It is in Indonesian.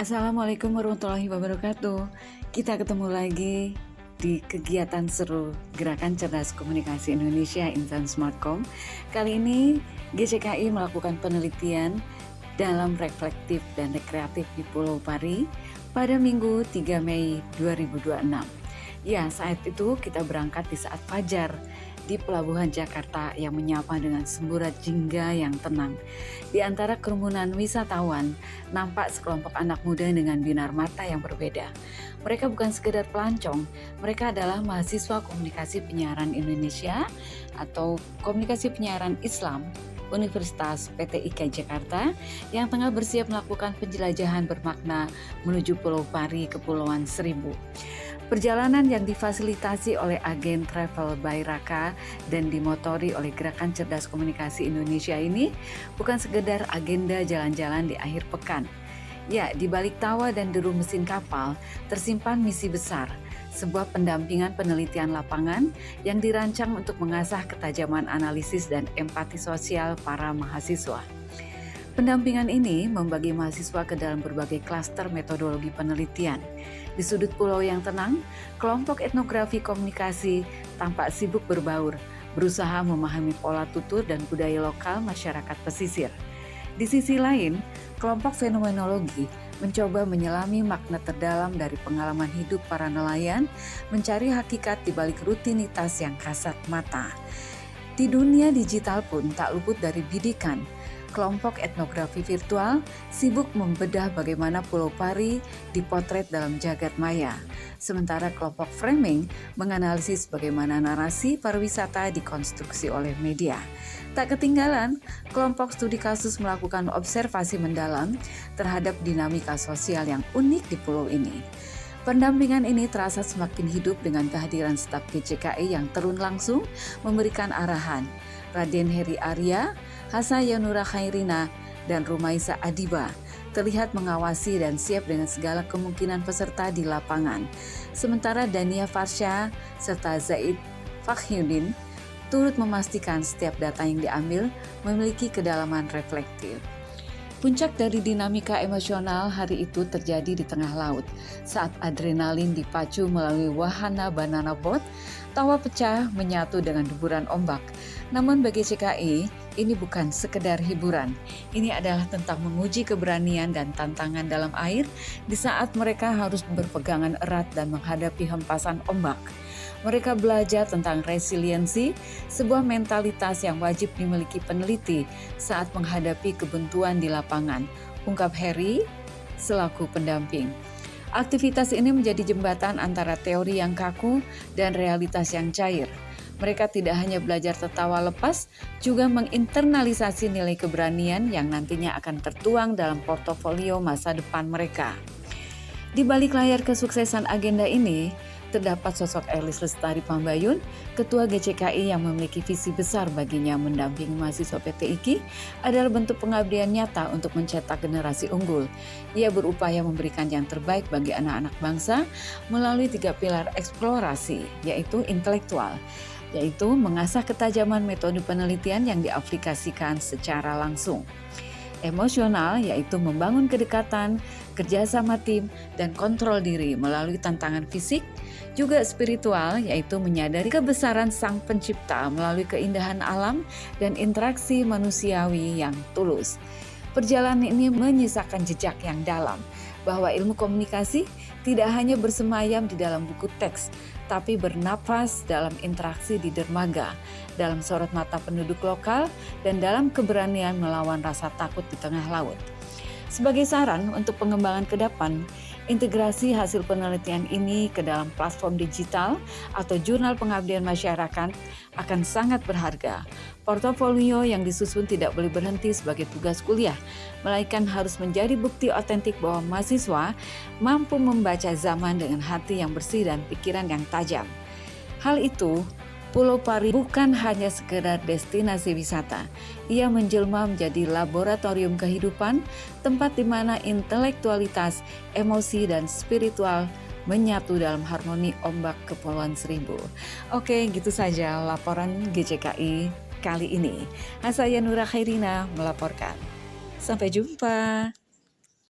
Assalamualaikum warahmatullahi wabarakatuh. Kita ketemu lagi di kegiatan seru Gerakan Cerdas Komunikasi Indonesia Insan Smartcom. Kali ini GCKI melakukan penelitian dalam reflektif dan rekreatif di Pulau Pari pada Minggu 3 Mei 2026. Ya, saat itu kita berangkat di saat fajar di Pelabuhan Jakarta yang menyapa dengan semburat jingga yang tenang. Di antara kerumunan wisatawan, nampak sekelompok anak muda dengan binar mata yang berbeda. Mereka bukan sekedar pelancong, mereka adalah mahasiswa komunikasi penyiaran Indonesia atau komunikasi penyiaran Islam Universitas PTIK Jakarta yang tengah bersiap melakukan penjelajahan bermakna menuju Pulau Pari, Kepulauan Seribu. Perjalanan yang difasilitasi oleh agen Travel by Raka dan dimotori oleh Gerakan Cerdas Komunikasi Indonesia ini bukan sekedar agenda jalan-jalan di akhir pekan. Ya, di balik tawa dan deru mesin kapal tersimpan misi besar, sebuah pendampingan penelitian lapangan yang dirancang untuk mengasah ketajaman analisis dan empati sosial para mahasiswa. Pendampingan ini membagi mahasiswa ke dalam berbagai klaster metodologi penelitian. Di sudut pulau yang tenang, kelompok etnografi komunikasi tampak sibuk berbaur, berusaha memahami pola tutur dan budaya lokal masyarakat pesisir. Di sisi lain, kelompok fenomenologi mencoba menyelami makna terdalam dari pengalaman hidup para nelayan, mencari hakikat di balik rutinitas yang kasat mata. Di dunia digital pun tak luput dari bidikan. Kelompok etnografi virtual sibuk membedah bagaimana Pulau Pari dipotret dalam jagat maya. Sementara kelompok framing menganalisis bagaimana narasi pariwisata dikonstruksi oleh media. Tak ketinggalan, kelompok studi kasus melakukan observasi mendalam terhadap dinamika sosial yang unik di pulau ini. Pendampingan ini terasa semakin hidup dengan kehadiran staf GCKI yang turun langsung memberikan arahan. Raden Heri Arya, Hasa Yanura Khairina, dan Rumaisa Adiba terlihat mengawasi dan siap dengan segala kemungkinan peserta di lapangan. Sementara Dania Farsha serta Zaid Fakhyudin turut memastikan setiap data yang diambil memiliki kedalaman reflektif. Puncak dari dinamika emosional hari itu terjadi di tengah laut. Saat adrenalin dipacu melalui wahana banana boat, tawa pecah menyatu dengan deburan ombak. Namun bagi CKI, ini bukan sekedar hiburan. Ini adalah tentang menguji keberanian dan tantangan dalam air di saat mereka harus berpegangan erat dan menghadapi hempasan ombak. Mereka belajar tentang resiliensi, sebuah mentalitas yang wajib dimiliki peneliti saat menghadapi kebuntuan di lapangan, ungkap Heri selaku pendamping. Aktivitas ini menjadi jembatan antara teori yang kaku dan realitas yang cair. Mereka tidak hanya belajar tertawa lepas, juga menginternalisasi nilai keberanian yang nantinya akan tertuang dalam portofolio masa depan mereka. Di balik layar kesuksesan agenda ini, terdapat sosok Elis Lestari Pambayun, Ketua GCKI yang memiliki visi besar baginya mendampingi mahasiswa PTIK adalah bentuk pengabdian nyata untuk mencetak generasi unggul. Ia berupaya memberikan yang terbaik bagi anak-anak bangsa melalui 3 pilar eksplorasi, yaitu intelektual, yaitu mengasah ketajaman metode penelitian yang diaplikasikan secara langsung. Emosional, yaitu membangun kedekatan, kerjasama tim, dan kontrol diri melalui tantangan fisik. Juga spiritual, yaitu menyadari kebesaran Sang Pencipta melalui keindahan alam dan interaksi manusiawi yang tulus. Perjalanan ini menyisakan jejak yang dalam, bahwa ilmu komunikasi tidak hanya bersemayam di dalam buku teks, tapi bernafas dalam interaksi di dermaga, dalam sorot mata penduduk lokal, dan dalam keberanian melawan rasa takut di tengah laut. Sebagai saran untuk pengembangan ke depan, integrasi hasil penelitian ini ke dalam platform digital atau jurnal pengabdian masyarakat akan sangat berharga. Portofolio yang disusun tidak boleh berhenti sebagai tugas kuliah, melainkan harus menjadi bukti otentik bahwa mahasiswa mampu membaca zaman dengan hati yang bersih dan pikiran yang tajam. Hal itu, Pulau Pari bukan hanya sekedar destinasi wisata. Ia menjelma menjadi laboratorium kehidupan, tempat di mana intelektualitas, emosi, dan spiritual menyatu dalam harmoni ombak Kepulauan Seribu. Oke, gitu saja laporan GCKI kali ini. Hasa Yanura Khairina melaporkan. Sampai jumpa.